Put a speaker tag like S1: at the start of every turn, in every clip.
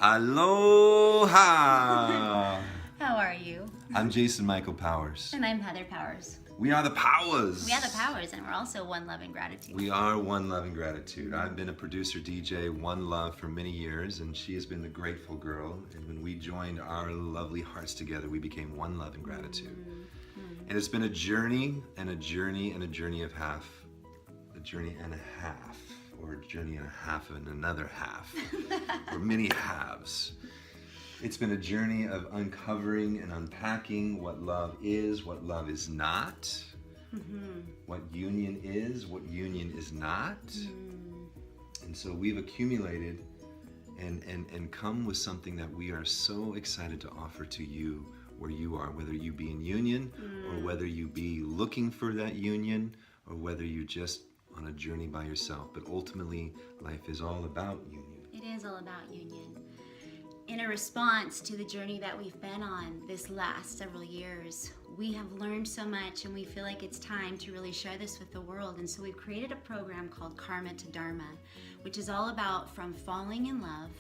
S1: Aloha!
S2: How are you?
S1: I'm Jason Michael Powers.
S2: And I'm Heather Powers.
S1: We are the Powers!
S2: We are the Powers, and we're also One Love and Gratitude.
S1: We are One Love and Gratitude. I've been a producer, DJ, One Love for many years, and she has been the grateful girl. And when we joined our lovely hearts together, we became One Love and Gratitude. And it's been a journey, and a journey, and a journey of half. A journey and a half. Or a journey and a half and another half. Or many halves. It's been a journey of uncovering and unpacking what love is not, what union is not. And so we've accumulated and come with something that we are so excited to offer to you where you are, whether you be in union or whether you be looking for that union or whether you just on a journey by yourself. But ultimately, life is all about union.
S2: It is all about union. In a response to the journey that we've been on this last several years, we have learned so much and we feel like it's time to really share this with the world. And so we've created a program called Karma to Dharma, which is all about from falling in love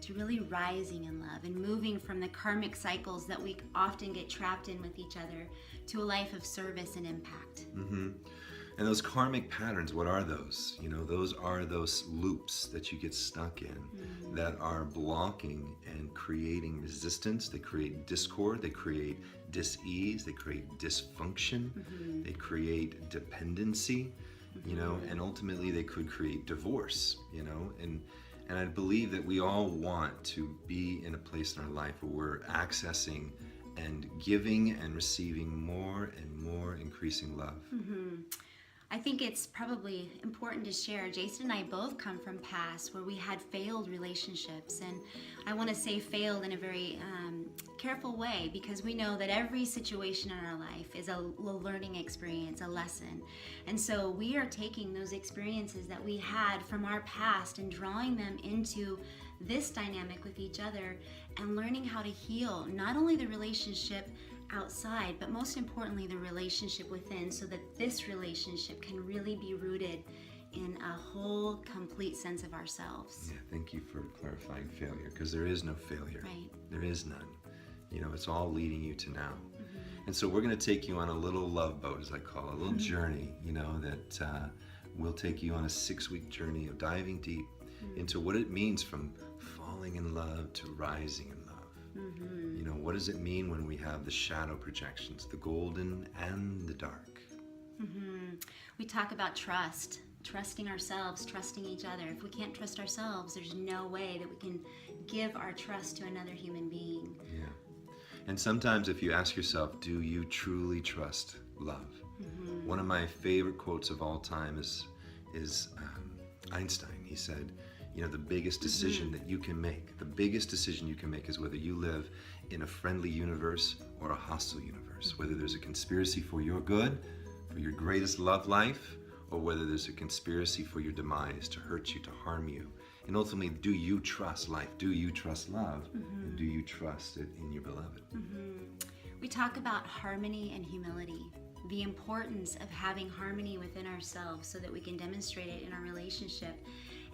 S2: to really rising in love and moving from the karmic cycles that we often get trapped in with each other to a life of service and impact.
S1: And those karmic patterns, what are those? You know, those are those loops that you get stuck in that are blocking and creating resistance. They create discord, they create dis-ease, they create dysfunction, they create dependency, you know, and ultimately they could create divorce, you know, and I believe that we all want to be in a place in our life where we're accessing and giving and receiving more and more increasing love.
S2: I think it's probably important to share. Jason and I both come from pasts where we had failed relationships, and I want to say failed in a very careful way because we know that every situation in our life is a learning experience, a lesson. And so we are taking those experiences that we had from our past and drawing them into this dynamic with each other and learning how to heal not only the relationship outside, but most importantly the relationship within, so that this relationship can really be rooted in a whole complete sense of ourselves.
S1: Yeah, thank you for clarifying failure, because there is no failure.
S2: Right.
S1: There is none. You know, it's all leading you to now. And so we're going to take you on a little love boat, as I call it, a little journey, you know, that we'll take you on a 6-week journey of diving deep into what it means from falling in love to rising in love. You know, what does it mean when we have the shadow projections, the golden and the dark?
S2: We talk about trust, trusting ourselves, trusting each other. If we can't trust ourselves, there's no way that we can give our trust to another human being.
S1: Yeah. And sometimes if you ask yourself, do you truly trust love? One of my favorite quotes of all time is Einstein. He said, you know, the biggest decision that you can make, the biggest decision you can make is whether you live in a friendly universe or a hostile universe, whether there's a conspiracy for your good, for your greatest love life, or whether there's a conspiracy for your demise, to hurt you, to harm you. And ultimately, do you trust life? Do you trust love? And do you trust it in your beloved?
S2: We talk about harmony and humility, the importance of having harmony within ourselves so that we can demonstrate it in our relationship.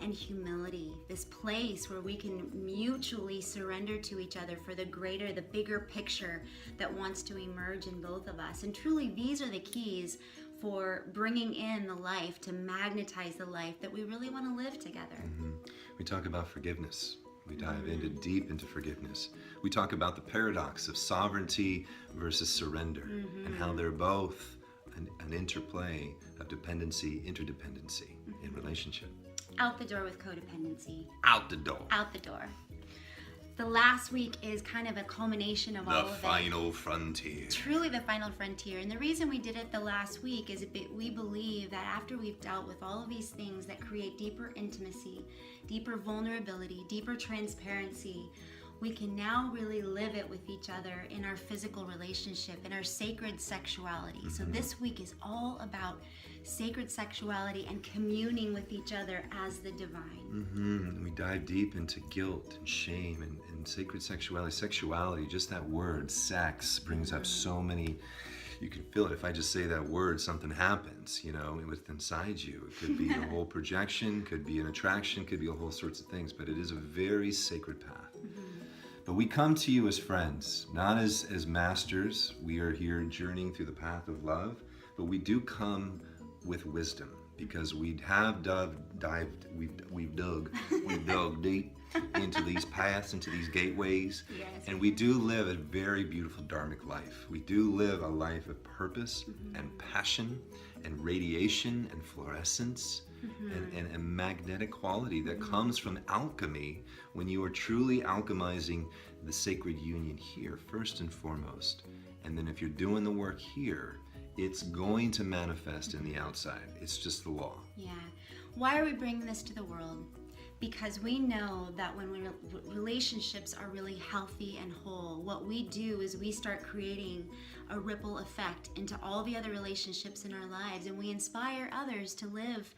S2: And humility, this place where we can mutually surrender to each other for the greater, the bigger picture that wants to emerge in both of us. And truly, these are the keys for bringing in the life, to magnetize the life that we really want to live together.
S1: We talk about forgiveness. We dive deep into forgiveness. We talk about the paradox of sovereignty versus surrender and how they're both an interplay of dependency, interdependency in relationship.
S2: Out the door with codependency.
S1: Out the door.
S2: Out the door. The last week is kind of a culmination of all of it.
S1: The final frontier.
S2: Truly the final frontier. And the reason we did it the last week is we believe that after we've dealt with all of these things that create deeper intimacy, deeper vulnerability, deeper transparency, we can now really live it with each other in our physical relationship, in our sacred sexuality. So this week is all about sacred sexuality and communing with each other as the divine.
S1: We dive deep into guilt and shame and sacred sexuality. Sexuality, just that word, sex, brings up so many you can feel it. If I just say that word, something happens, you know, within inside you. It could be a whole projection, could be an attraction, could be a whole sorts of things, but it is a very sacred path. But we come to you as friends, not as masters. We are here journeying through the path of love, but we do come with wisdom because we've dug deep into these paths, into these gateways,
S2: Yes.
S1: and we do live a very beautiful dharmic life. We do live a life of purpose and passion and radiation and fluorescence and magnetic quality that comes from alchemy when you are truly alchemizing the sacred union here, first and foremost. And then if you're doing the work here, it's going to manifest in the outside. It's just the law.
S2: Yeah. Why are we bringing this to the world? Because we know that when relationships are really healthy and whole, what we do is we start creating a ripple effect into all the other relationships in our lives, and we inspire others to live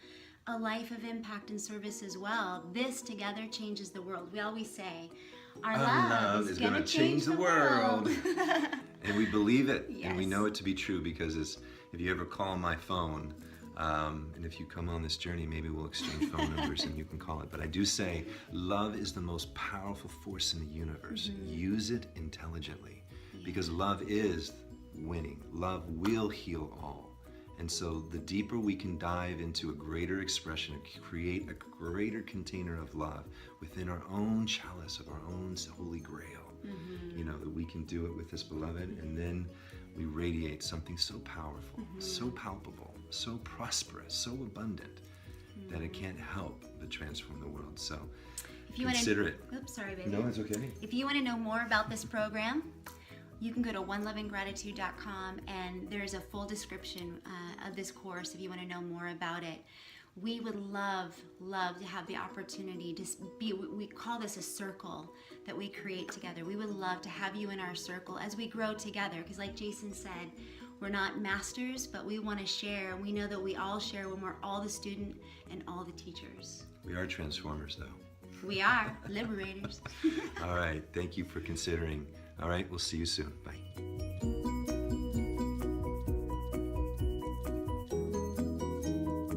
S2: a life of impact and service as well. This together changes the world. We always say, our love is going to change the world.
S1: And we believe it, and we
S2: Yes.
S1: know it to be true because if you ever call my phone, and if you come on this journey, maybe we'll exchange phone numbers and you can call it. But I do say love is the most powerful force in the universe. Use it intelligently because love is winning. Love will heal all. And so the deeper we can dive into a greater expression and create a greater container of love within our own chalice of our own holy grail, you know, that we can do it with this beloved, and then we radiate something so powerful, so palpable, so prosperous, so abundant that it can't help but transform the world. So
S2: If you
S1: consider
S2: wanna,
S1: it.
S2: Oops, sorry, baby.
S1: No, it's okay.
S2: If you want to know more about this program, you can go to onelovinggratitude.com, and there's a full description of this course if you want to know more about it. We would love to have the opportunity to be, we call this a circle that we create together. We would love to have you in our circle as we grow together, because like Jason said, we're not masters, but we want to share, and we know that we all share when we're all the student and all the teachers.
S1: We are transformers, though.
S2: We are liberators.
S1: All right. Thank you for considering. All right. We'll see you soon. Bye.